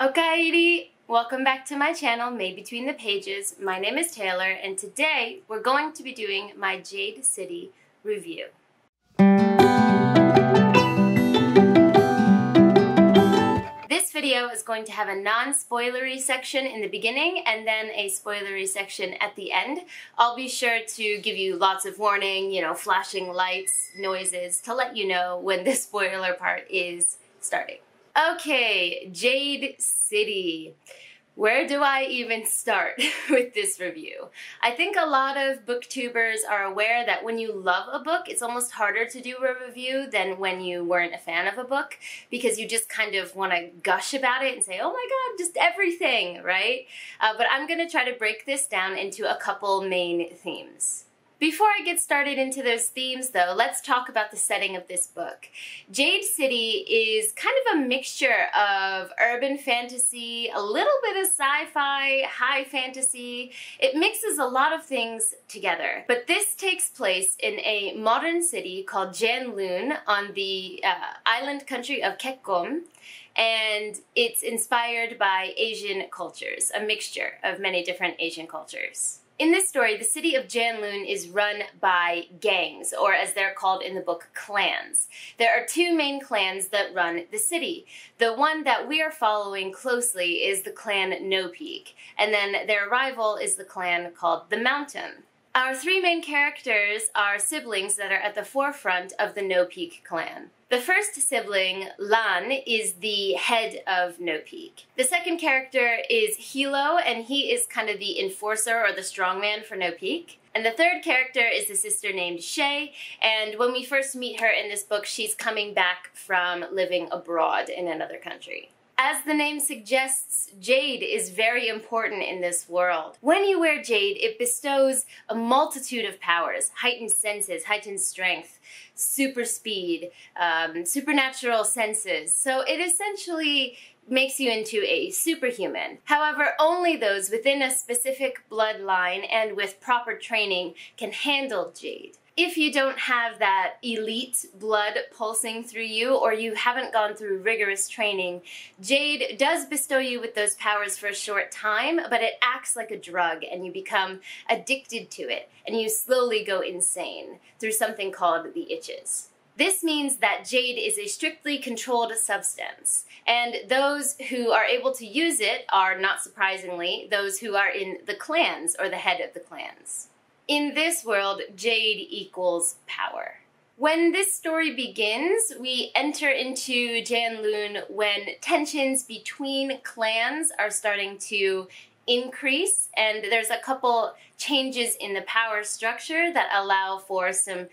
Okaeri! Welcome back to my channel, Made Between the Pages. My name is Taylor, and today we're going to be doing my Jade City review. This video is going to have a non-spoilery section in the beginning and then a spoilery section at the end. I'll be sure to give you lots of warning, flashing lights, noises, to let you know when the spoiler part is starting. Okay, Jade City. Where do I even start with this review? I think a lot of booktubers are aware that when you love a book, it's almost harder to do a review than when you weren't a fan of a book, because you just kind of want to gush about it and say, oh my god, just everything, right? But I'm going to try to break this down into a couple main themes. Before I get started into those themes, though, let's talk about the setting of this book. Jade City is kind of a mixture of urban fantasy, a little bit of sci-fi, high fantasy. It mixes a lot of things together. But this takes place in a modern city called Janloon on the island country of Kekkom. And it's inspired by Asian cultures, a mixture of many different Asian cultures. In this story, the city of Janloon is run by gangs, or as they're called in the book, clans. There are two main clans that run the city. The one that we are following closely is the clan No Peak, and then their rival is the clan called the Mountain. Our three main characters are siblings that are at the forefront of the No Peak clan. The first sibling, Lan, is the head of No Peak. The second character is Hilo, and he is kind of the enforcer or the strongman for No Peak. And the third character is a sister named Shay, and when we first meet her in this book, she's coming back from living abroad in another country. As the name suggests, jade is very important in this world. When you wear jade, it bestows a multitude of powers: heightened senses, heightened strength, super speed, supernatural senses. So it essentially makes you into a superhuman. However, only those within a specific bloodline and with proper training can handle jade. If you don't have that elite blood pulsing through you, or you haven't gone through rigorous training, jade does bestow you with those powers for a short time, but it acts like a drug and you become addicted to it, and you slowly go insane through something called the itches. This means that jade is a strictly controlled substance, and those who are able to use it are, not surprisingly, those who are in the clans or the head of the clans. In this world, jade equals power. When this story begins, we enter into Janloon when tensions between clans are starting to increase, and there's a couple changes in the power structure that allow for some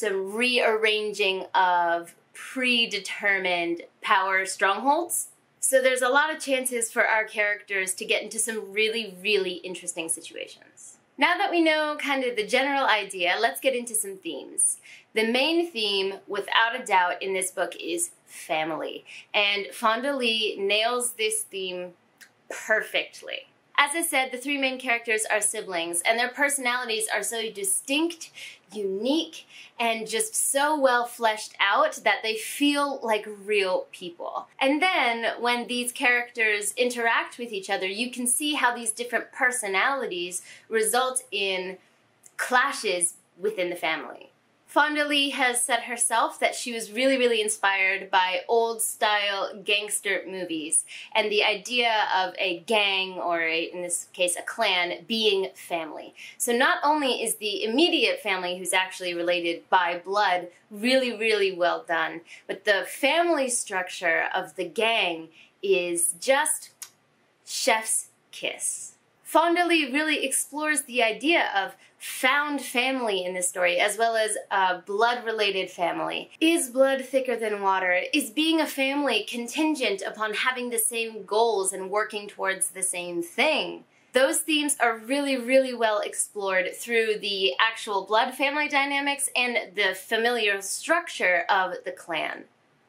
rearranging of predetermined power strongholds. So there's a lot of chances for our characters to get into some really, really interesting situations. Now that we know kind of the general idea, let's get into some themes. The main theme, without a doubt, in this book is family, and Fonda Lee nails this theme perfectly. As I said, the three main characters are siblings, and their personalities are so distinct, unique, and just so well fleshed out that they feel like real people. And then, when these characters interact with each other, you can see how these different personalities result in clashes within the family. Fonda Lee has said herself that she was really, really inspired by old-style gangster movies and the idea of a gang, or in this case a clan, being family. So not only is the immediate family, who's actually related by blood, really, really well done, but the family structure of the gang is just chef's kiss. Fonda Lee really explores the idea of found family in this story, as well as a blood-related family. Is blood thicker than water? Is being a family contingent upon having the same goals and working towards the same thing? Those themes are really, really well explored through the actual blood family dynamics and the familiar structure of the clan.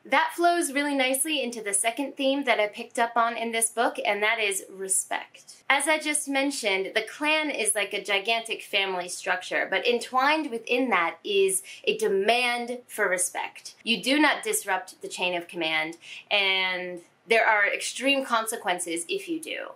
That flows really nicely into the second theme that I picked up on in this book, and that is respect. As I just mentioned, the clan is like a gigantic family structure, but entwined within that is a demand for respect. You do not disrupt the chain of command, and there are extreme consequences if you do.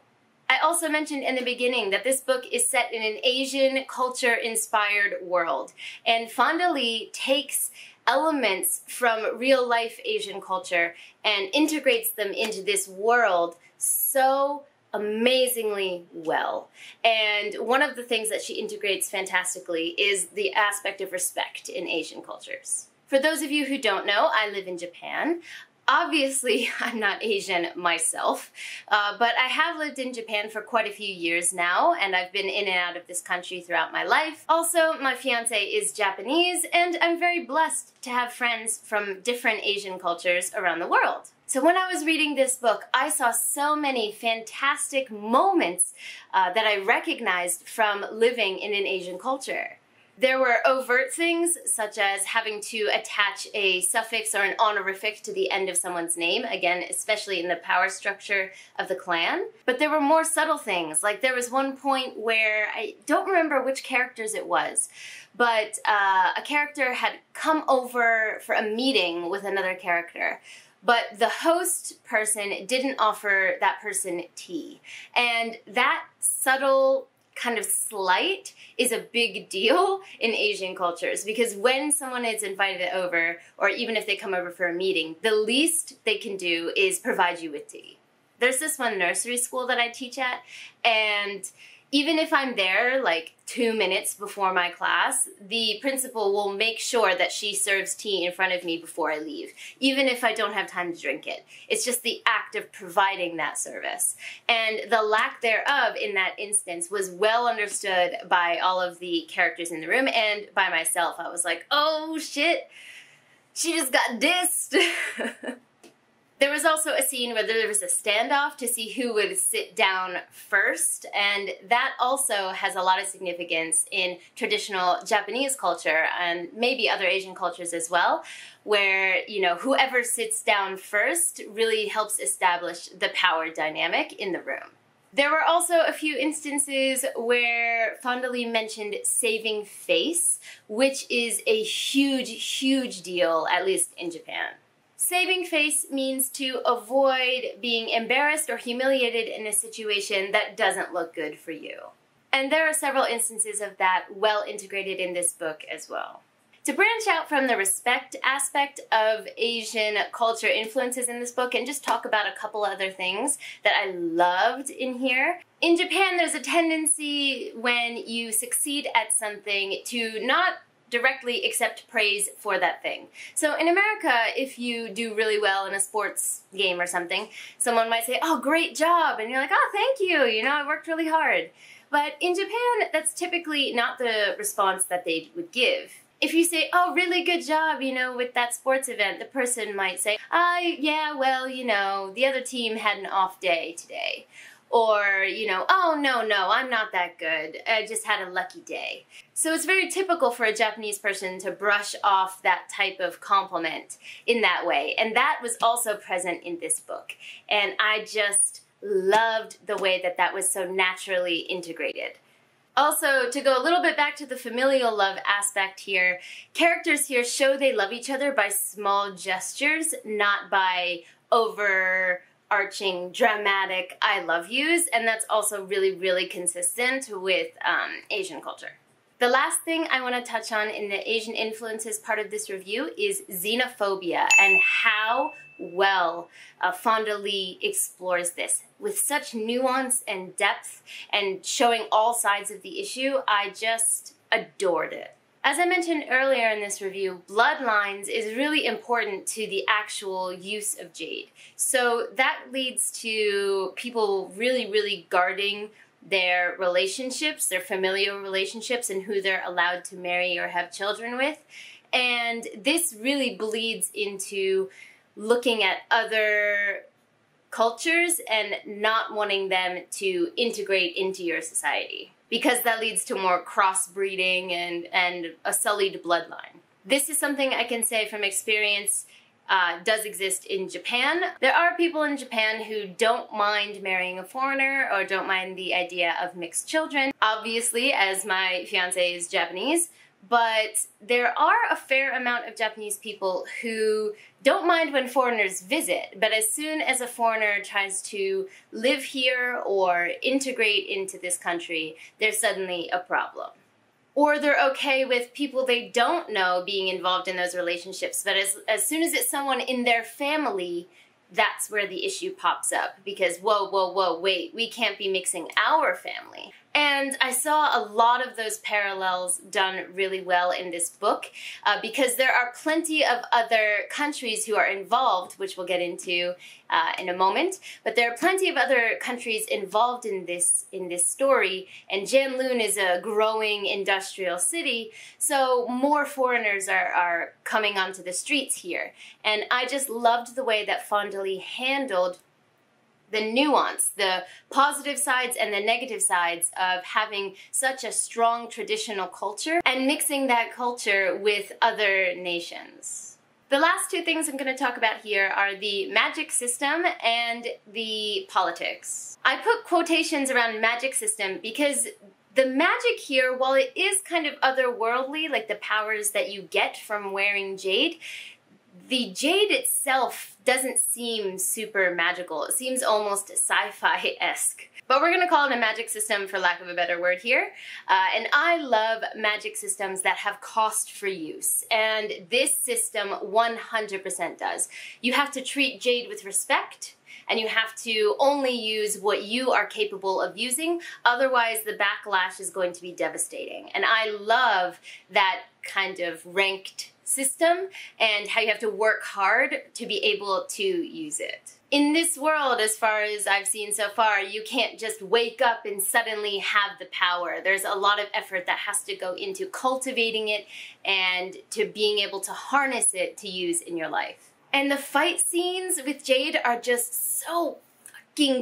I also mentioned in the beginning that this book is set in an Asian culture-inspired world, and Fonda Lee takes elements from real-life Asian culture and integrates them into this world so amazingly well. And one of the things that she integrates fantastically is the aspect of respect in Asian cultures. For those of you who don't know, I live in Japan. Obviously, I'm not Asian myself, but I have lived in Japan for quite a few years now, and I've been in and out of this country throughout my life. Also, my fiance is Japanese, and I'm very blessed to have friends from different Asian cultures around the world. So when I was reading this book, I saw so many fantastic moments that I recognized from living in an Asian culture. There were overt things, such as having to attach a suffix or an honorific to the end of someone's name, again, especially in the power structure of the clan. But there were more subtle things, like there was one point where, I don't remember which characters it was, but a character had come over for a meeting with another character, but the host person didn't offer that person tea. And that subtle kind of slight is a big deal in Asian cultures, because when someone is invited over, or even if they come over for a meeting, the least they can do is provide you with tea. There's this one nursery school that I teach at, and even if I'm there like 2 minutes before my class, the principal will make sure that she serves tea in front of me before I leave, even if I don't have time to drink it. It's just the act of providing that service. And the lack thereof in that instance was well understood by all of the characters in the room and by myself. I was like, oh shit, she just got dissed. There was also a scene where there was a standoff to see who would sit down first, and that also has a lot of significance in traditional Japanese culture and maybe other Asian cultures as well, where, you know, whoever sits down first really helps establish the power dynamic in the room. There were also a few instances where Fonda Lee mentioned saving face, which is a huge, huge deal, at least in Japan. Saving face means to avoid being embarrassed or humiliated in a situation that doesn't look good for you. And there are several instances of that well integrated in this book as well. To branch out from the respect aspect of Asian culture influences in this book and just talk about a couple other things that I loved in here. In Japan, there's a tendency when you succeed at something to not directly accept praise for that thing. So in America, if you do really well in a sports game or something, someone might say, oh, great job, and you're like, oh, thank you, you know, I worked really hard. But in Japan, that's typically not the response that they would give. If you say, oh, really good job, you know, with that sports event, the person might say, yeah, well, you know, the other team had an off day today. Or, you know, oh, no, I'm not that good. I just had a lucky day. So it's very typical for a Japanese person to brush off that type of compliment in that way. And that was also present in this book. And I just loved the way that that was so naturally integrated. Also, to go a little bit back to the familial love aspect here, characters here show they love each other by small gestures, not by overarching dramatic I love yous, and that's also really, really consistent with Asian culture. The last thing I want to touch on in the Asian influences part of this review is xenophobia and how well Fonda Lee explores this with such nuance and depth and showing all sides of the issue. I just adored it. As I mentioned earlier in this review, bloodlines is really important to the actual use of jade. So that leads to people really, really guarding their relationships, their familial relationships, and who they're allowed to marry or have children with. And this really bleeds into looking at other cultures and not wanting them to integrate into your society, because that leads to more crossbreeding and a sullied bloodline. This is something I can say from experience does exist in Japan. There are people in Japan who don't mind marrying a foreigner or don't mind the idea of mixed children. Obviously, as my fiance is Japanese, but there are a fair amount of Japanese people who don't mind when foreigners visit, but as soon as a foreigner tries to live here or integrate into this country, there's suddenly a problem. Or they're okay with people they don't know being involved in those relationships, but as soon as it's someone in their family, that's where the issue pops up, because whoa, wait, we can't be mixing our family. And I saw a lot of those parallels done really well in this book, because there are plenty of other countries who are involved, which we'll get into in a moment, but there are plenty of other countries involved in this story, and Janloon is a growing industrial city, so more foreigners are coming onto the streets here. And I just loved the way that Fondly handled the nuance, the positive sides and the negative sides of having such a strong traditional culture and mixing that culture with other nations. The last two things I'm going to talk about here are the magic system and the politics. I put quotations around magic system because the magic here, while it is kind of otherworldly, like the powers that you get from wearing jade, the jade itself doesn't seem super magical. It seems almost sci-fi-esque. But we're going to call it a magic system for lack of a better word here. And I love magic systems that have cost for use. And this system 100% does. You have to treat jade with respect, and you have to only use what you are capable of using. Otherwise, the backlash is going to be devastating. And I love that kind of ranked system and how you have to work hard to be able to use it. In this world, as far as I've seen so far, you can't just wake up and suddenly have the power. There's a lot of effort that has to go into cultivating it and to being able to harness it to use in your life. And the fight scenes with Jade are just so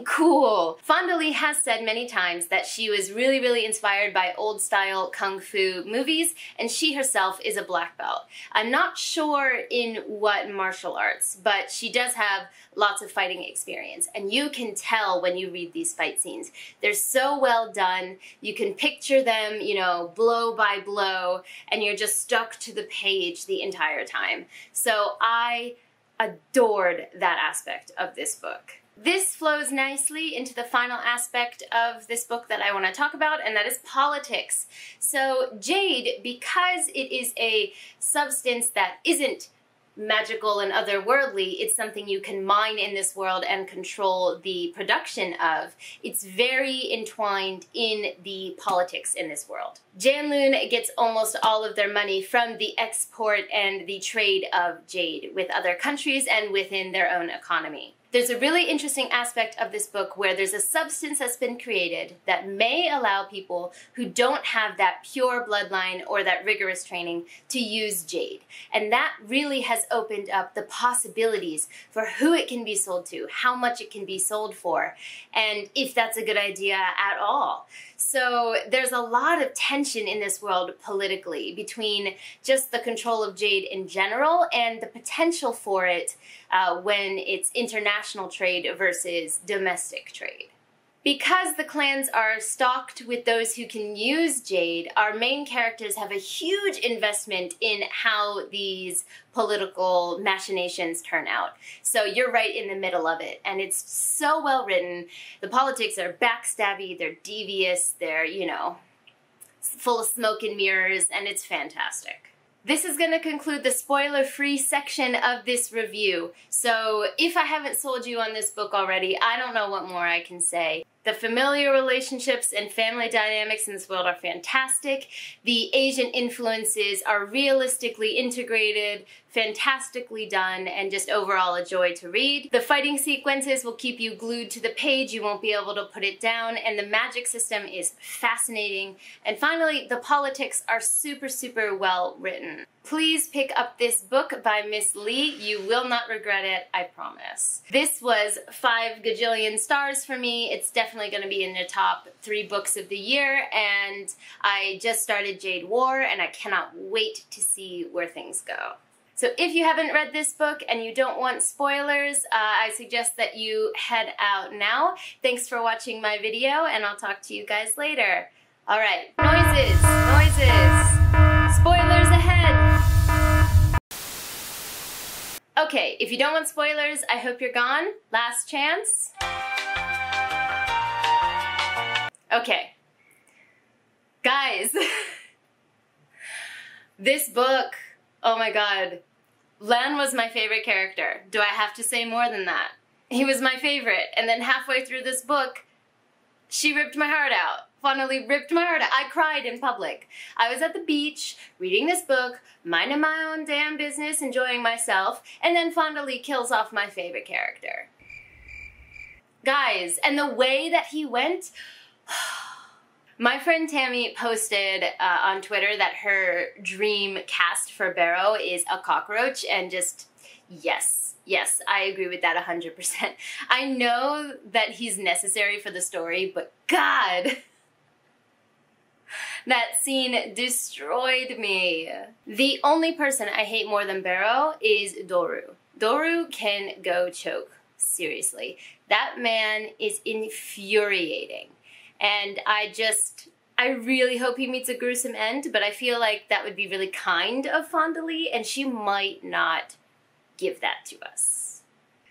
cool. Fondly has said many times that she was really inspired by old-style kung fu movies, and she herself is a black belt. I'm not sure in what martial arts, but she does have lots of fighting experience, and you can tell when you read these fight scenes. They're so well done. You can picture them, you know, blow by blow, and you're just stuck to the page the entire time. So I adored that aspect of this book. This flows nicely into the final aspect of this book that I want to talk about, and that is politics. So jade, because it is a substance that isn't magical and otherworldly, it's something you can mine in this world and control the production of. It's very entwined in the politics in this world. Janloon gets almost all of their money from the export and the trade of jade with other countries and within their own economy. There's a really interesting aspect of this book where there's a substance that's been created that may allow people who don't have that pure bloodline or that rigorous training to use jade. And that really has opened up the possibilities for who it can be sold to, how much it can be sold for, and if that's a good idea at all. So there's a lot of tension in this world politically between just the control of jade in general and the potential for it when it's international trade versus domestic trade. Because the clans are stocked with those who can use jade, our main characters have a huge investment in how these political machinations turn out. So you're right in the middle of it, and it's so well written. The politics are backstabby, they're devious, they're, you know, full of smoke and mirrors, and it's fantastic. This is going to conclude the spoiler-free section of this review. So if I haven't sold you on this book already, I don't know what more I can say. The familial relationships and family dynamics in this world are fantastic. The Asian influences are realistically integrated, fantastically done, and just overall a joy to read. The fighting sequences will keep you glued to the page. You won't be able to put it down, and the magic system is fascinating. And finally, the politics are super well written. Please pick up this book by Miss Lee. You will not regret it, I promise. This was 5 gajillion stars for me. It's definitely going to be in the top 3 books of the year, and I just started Jade War, and I cannot wait to see where things go. So if you haven't read this book and you don't want spoilers, I suggest that you head out now. Thanks for watching my video, and I'll talk to you guys later. Alright, noises! Spoilers ahead! Okay, if you don't want spoilers, I hope you're gone. Last chance. Okay. Guys, this book, oh my god. Lan was my favorite character. Do I have to say more than that? He was my favorite, and then halfway through this book, she ripped my heart out. Finally ripped my heart out. I cried in public. I was at the beach, reading this book, minding my own damn business, enjoying myself, and then Fondly kills off my favorite character. Guys, and the way that he went... My friend Tammy posted on Twitter that her dream cast for Barrow is a cockroach, and just, yes, I agree with that 100%. I know that he's necessary for the story, but God, that scene destroyed me. The only person I hate more than Barrow is Doru. Doru can go choke, seriously. That man is infuriating. And I really hope he meets a gruesome end, but I feel like that would be really kind of Fondly, and she might not give that to us.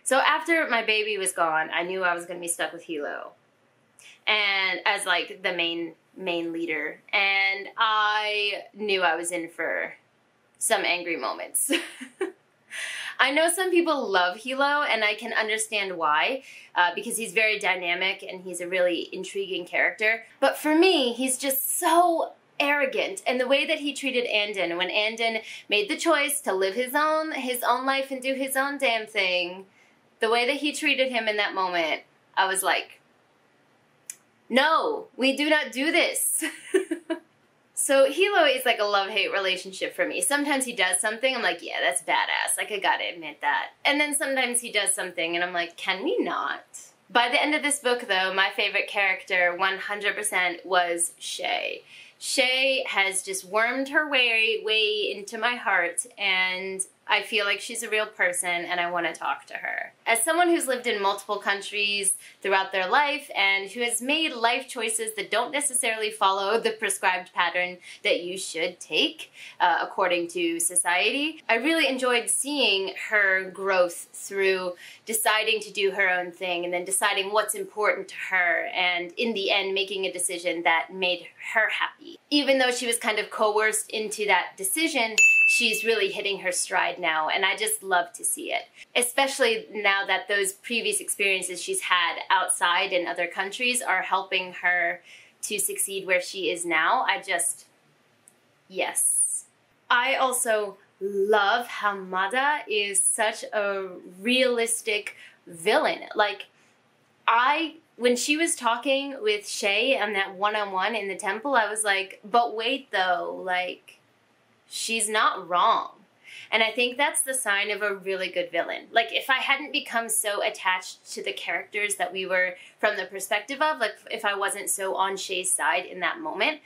So after my baby was gone, I knew I was going to be stuck with Hilo, and as like the main leader, and I knew I was in for some angry moments. I know some people love Hilo, and I can understand why, because he's very dynamic and he's a really intriguing character. But for me, he's just so arrogant, and the way that he treated Andon, when Andon made the choice to live his own life and do his own damn thing, the way that he treated him in that moment, I was like, no, we do not do this. So Hilo is like a love-hate relationship for me. Sometimes he does something, I'm like, yeah, that's badass. Like, I gotta admit that. And then sometimes he does something and I'm like, can we not? By the end of this book, though, my favorite character 100% was Shay. Shay has just wormed her way into my heart, and I feel like she's a real person and I want to talk to her. As someone who's lived in multiple countries throughout their life and who has made life choices that don't necessarily follow the prescribed pattern that you should take according to society, I really enjoyed seeing her growth through deciding to do her own thing and then deciding what's important to her, and in the end making a decision that made her happy. Even though she was kind of coerced into that decision, she's really hitting her stride now, and I just love to see it. Especially now that those previous experiences she's had outside in other countries are helping her to succeed where she is now. Yes. I also love how Mada is such a realistic villain. Like, when she was talking with Shay on that one-on-one in the temple, I was like, but wait though, like, she's not wrong. And I think that's the sign of a really good villain. Like, if I hadn't become so attached to the characters that we were from the perspective of, like if I wasn't so on Shay's side in that moment,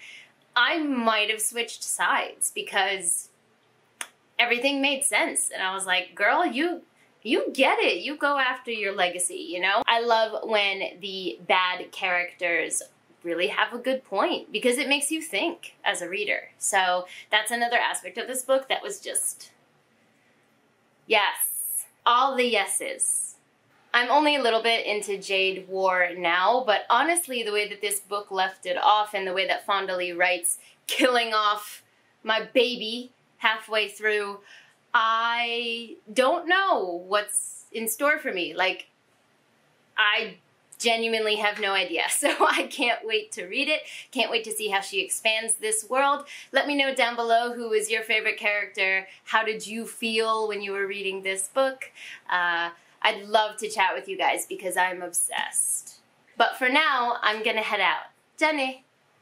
I might have switched sides because everything made sense. And I was like, girl, you get it. You go after your legacy, you know? I love when the bad characters really have a good point because it makes you think as a reader. So that's another aspect of this book that was just, yes, all the yeses. I'm only a little bit into Jade War now, but honestly the way that this book left it off and the way that Fondly writes killing off my baby halfway through, I don't know what's in store for me. Like, I genuinely have no idea. So I can't wait to read it. Can't wait to see how she expands this world. Let me know down below who was your favorite character. How did you feel when you were reading this book? I'd love to chat with you guys because I'm obsessed. But for now, I'm gonna head out. Jenny!